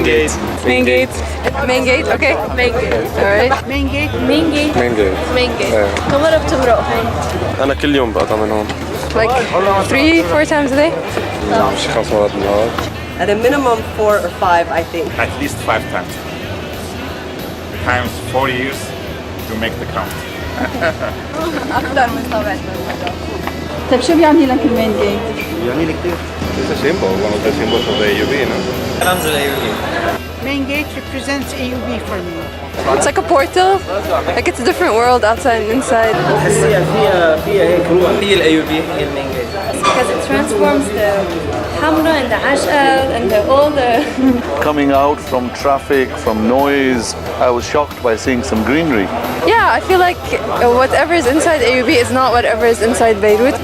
Main gate. Main gate. Main gate, okay. Main gate. Alright. Main gate. Main gate. Main gate. Main gate. كم مرة بتمرق هون؟ أنا كل يوم بقطع من هون. Like 3-4 times a day? شي 5 مرات بالنهار. At a minimum 4 or 5, I think. At least 5 times. Times 4 years to make the count. أكثر من 7 مرات. طيب شو بيعني لك المين جيت؟ يعني لي كثير. It's a symbol, one of the symbols of the AUB, no? رمز الأيوبي. Main gate represents AUB for me. It's like a portal. Like it's a different world outside and inside. تحسيها فيها هيك روح. هي الأيوبي هي المين جيت. Because it transforms the hamra and the ashal and all the... Coming out from traffic, from noise, I was shocked by seeing some greenery. Yeah, I feel like whatever is inside AUB is not whatever is inside Beirut.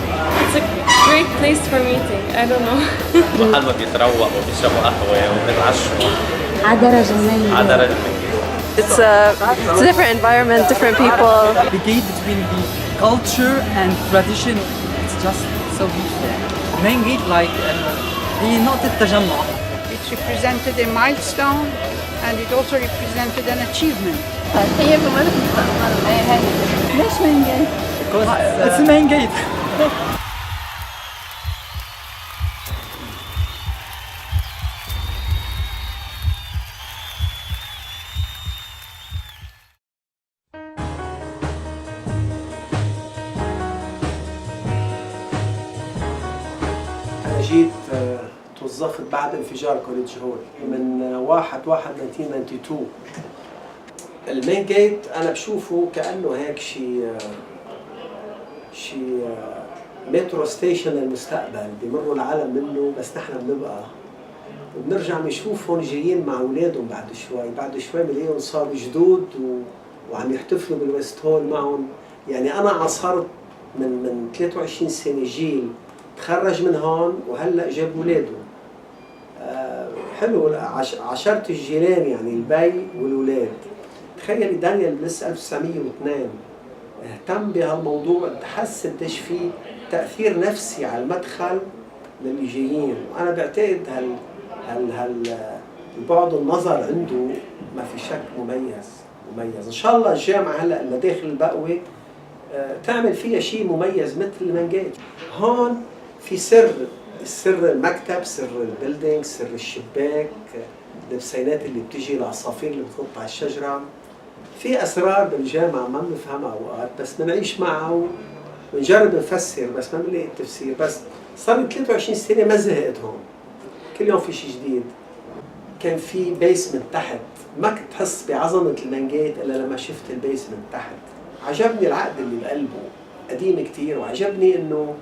It's a great place for meeting. I don't know. محل ما بيتروقوا وبيشربوا قهوة وبيتعشوا. عدرج المين. عدرج المين. It's a different environment, different people. The gate between the culture and tradition, it's just so beautiful. Main gate like هي نقطة تجمع. It represented a milestone and it also represented an achievement. هي كمان هي ليش main gate؟ Because it's the main gate. جيت توظفت بعد انفجار كوليدج هول من 1/1/1992. المين جيت انا بشوفه كانه هيك شيء مترو ستيشن للمستقبل، بمروا العالم منه بس نحن بنبقى وبنرجع بنشوفهم جايين مع اولادهم بعد شوي بنلاقيهم صاروا جدود وعم يحتفلوا بالويست هول معهم. يعني انا عاصرت من 23 سنه جيل تخرج من هون وهلا جاب اولاده. حلو عشرت الجيران يعني البي والولاد. تخيلي دانيال لسه 1902 اهتم بهالموضوع، تحس قديش في تاثير نفسي على المدخل للي جايين، وانا بعتقد البعد النظر عنده ما في شك مميز. ان شاء الله الجامعه هلا المداخل البقوه تعمل فيها شيء مميز مثل المين جيت. هون في سر المكتب، سر البيلدينج، سر الشباك، البسينات اللي بتجي، العصافير اللي بتنط على الشجره. في اسرار بالجامعه ما بنفهمها اوقات بس بنعيش معها ونجرب نفسر بس ما بنلاقي التفسير. بس صار لي 23 سنه ما زهقت هون، كل يوم في شيء جديد. كان في بيسمنت تحت، ما كنت تحس بعظمه المين جيت الا لما شفت البيسمنت تحت. عجبني العقد اللي بقلبه، قديم كتير، وعجبني انه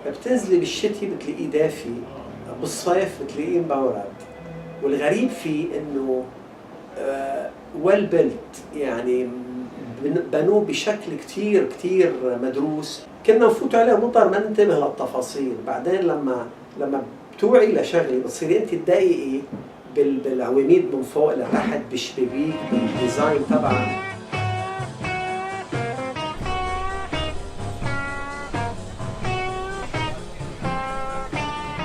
بتنزلي بالشتي بتلاقيه دافي، بالصيف بتلاقيه مبرد. والغريب فيه انه ويل بيلت، يعني بنوه بشكل كتير مدروس. كنا نفوت عليه مطر ما ننتبه للتفاصيل، بعدين لما بتوعي لشغله بتصيري انت تضايقي بالعواميد من فوق لتحت، بالشبابيك، بالديزاين تبعها.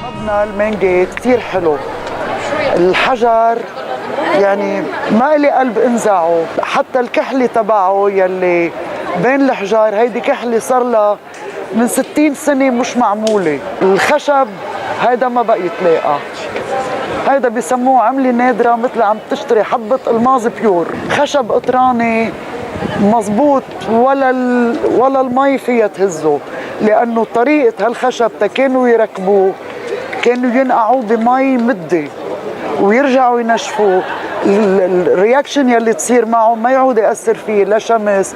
مبنى المين جيت كتير حلو، الحجر يعني ما إلي قلب انزعه، حتى الكحلة تبعه يلي بين الحجار هيدي كحلة صار لها من 60 سنة مش معمولة. الخشب هيدا ما بقى يتلاقى، هيدا بيسموه عملة نادرة، مثل عم تشتري حبة الماظ بيور. خشب قطراني مزبوط ولا المي فيها تهزه، لأنه طريقة هالخشب كانوا يركبوه كانوا ينقعوه بمي مدة ويرجعوا ينشفوه. الرياكشن يلي تصير معه ما يعود يأثر فيه لا شمس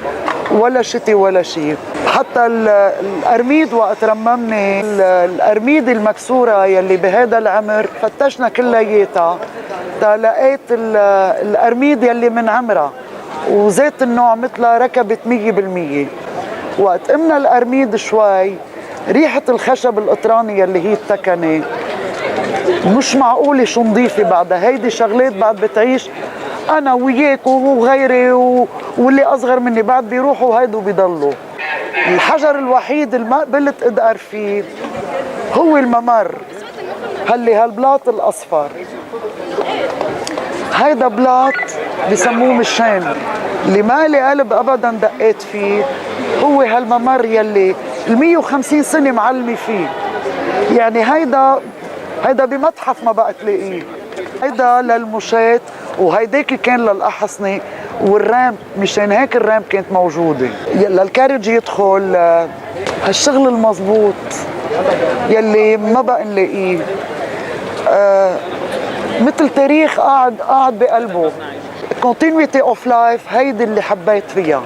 ولا شتي ولا شيء. حتى الأرميد وقت رممني الأرميد المكسورة يلي بهذا العمر فتشنا كلياتها لقيت الأرميد يلي من عمرها وزيت النوع مثلها ركبت 100%. وقت قمنا الأرميد شوي ريحة الخشب القطراني يلي هي التكنة مش معقولة شو نضيفة بعدها. هيدي شغلات بعد بتعيش أنا وياك وغيري واللي أصغر مني بعد بيروحوا هيدو بيضلوا. الحجر الوحيد اللي ما قبلت أدقر فيه هو الممر، هالبلاط الأصفر. هيدا بلاط بسموه مشان، اللي ما لي قلب ابدا دقيت فيه هو هالممر يلي 150 سنه معلمي فيه. يعني هيدا بمتحف ما بقى تلاقيه. هيدا للمشاة وهيداك كان للأحصنة والرامب، مشان هيك الرامب كانت موجودة للكارج يدخل. هالشغل المضبوط يلي ما بقى نلاقيه، مثل تاريخ قاعد بقلبه. continuity of life هيدي اللي حبيت فيها،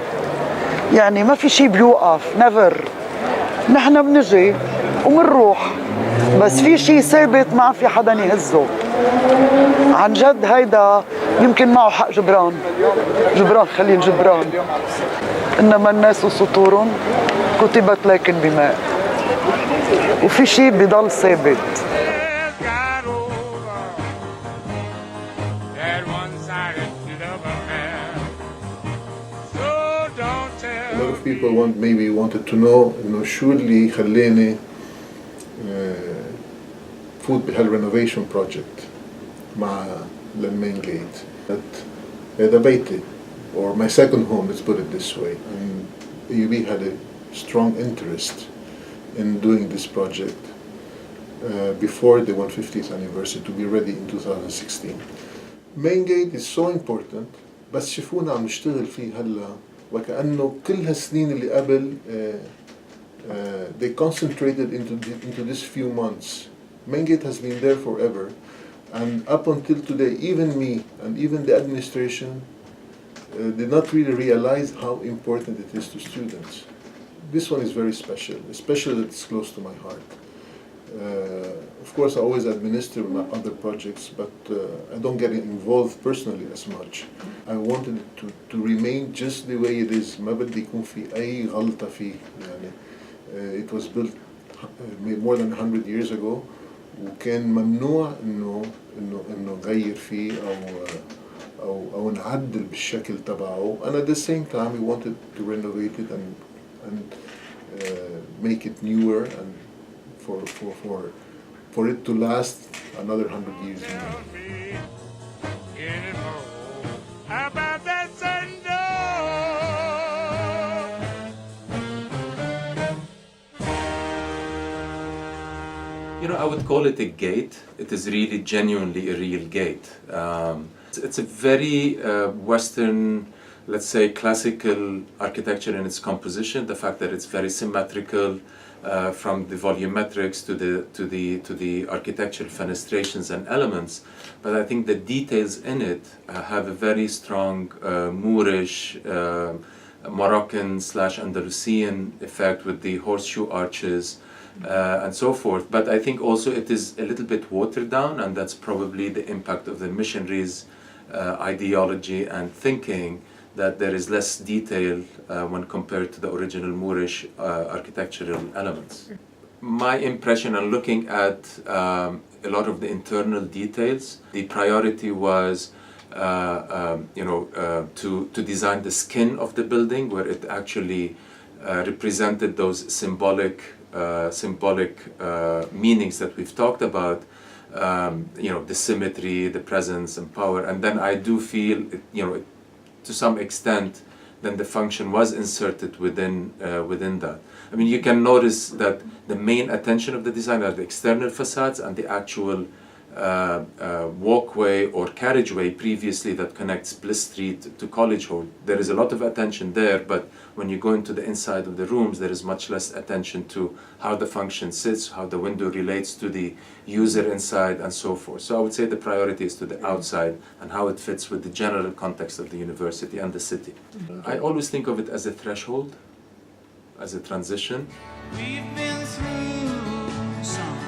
يعني ما في شيء بيوقف never. نحن بنجي ومنروح، بس في شيء ثابت ما في حدا يهزه. عن جد هيدا يمكن معه حق جبران خليل جبران، إنما الناس سطور كتبت لكن بماء، وفي شيء بضل ثابت. A lot of people wanted to know إنه شو اللي خلاني فوت بهالرينوفيشن بروجكت مع للمين جيت. هذا بيتي or my second home, let's put it this way. And AUB had a strong interest in doing this project before the 150th anniversary to be ready in 2016. Main gate is so important, بس شوفونا عم نشتغل فيه هلا وكأنه كل هالسنين اللي قبل they concentrated into this few months. Main gate has been there forever, and up until today, even me and even the administration did not really realize how important it is to students. This one is very special, especially that it's close to my heart. Of course, I always administer my other projects, but I don't get involved personally as much. I wanted it to remain just the way it is. ما بدي يكون في أي غلطة فيه. يعني it was built more than 100 years ago, وكان ممنوع إنه نغير فيه أو نعدل بالشكل تبعه. And at the same time, we wanted to renovate it and make it newer and for it to last another 100 years. You know, I would call it a gate. It is really genuinely a real gate. It's a very Western, let's say, classical architecture in its composition. The fact that it's very symmetrical, from the volumetrics to the architectural fenestrations and elements, but I think the details in it have a very strong Moorish, Moroccan/Andalusian effect with the horseshoe arches and so forth. But I think also it is a little bit watered down, and that's probably the impact of the missionaries' ideology and thinking, that there is less detail when compared to the original Moorish architectural elements. My impression on looking at a lot of the internal details, the priority was to design the skin of the building, where it actually represented those symbolic meanings that we've talked about, the symmetry, the presence and power. And then I do feel, to some extent, then the function was inserted within that. I mean, you can notice that the main attention of the design are the external facades and the actual walkway or carriageway previously that connects Bliss Street to College Hall. There is a lot of attention there, but when you go into the inside of the rooms, there is much less attention to how the function sits, how the window relates to the user inside, and so forth. So I would say the priority is to the outside and how it fits with the general context of the university and the city. I always think of it as a threshold, as a transition. We've been through some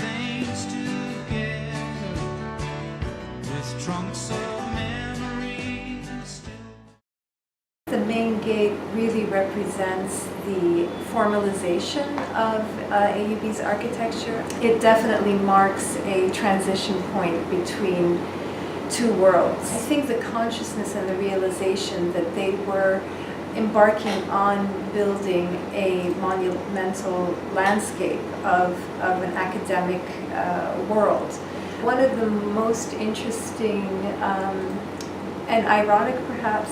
things together with trunks of memories. The main gate really represents the formalization of AUB's architecture. It definitely marks a transition point between two worlds. I think the consciousness and the realization that they were embarking on building a monumental landscape of an academic world one of the most interesting and ironic, perhaps,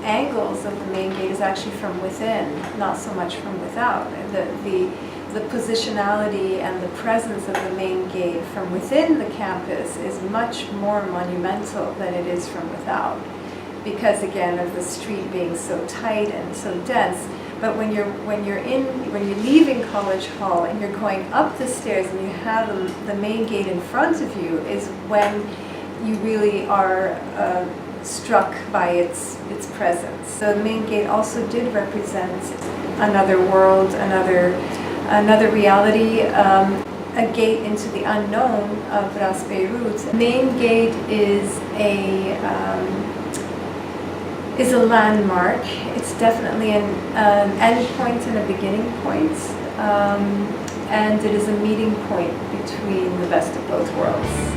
angles of the main gate is actually from within, not so much from without. The positionality and the presence of the main gate from within the campus is much more monumental than it is from without, because again of the street being so tight and so dense. But when you're leaving College Hall and you're going up the stairs and you have the main gate in front of you, is when you really are struck by its presence. So the main gate also did represent another world, another reality, a gate into the unknown of Ras Beirut. The main gate is a landmark. It's definitely an end point and a beginning point, and it is a meeting point between the best of both worlds.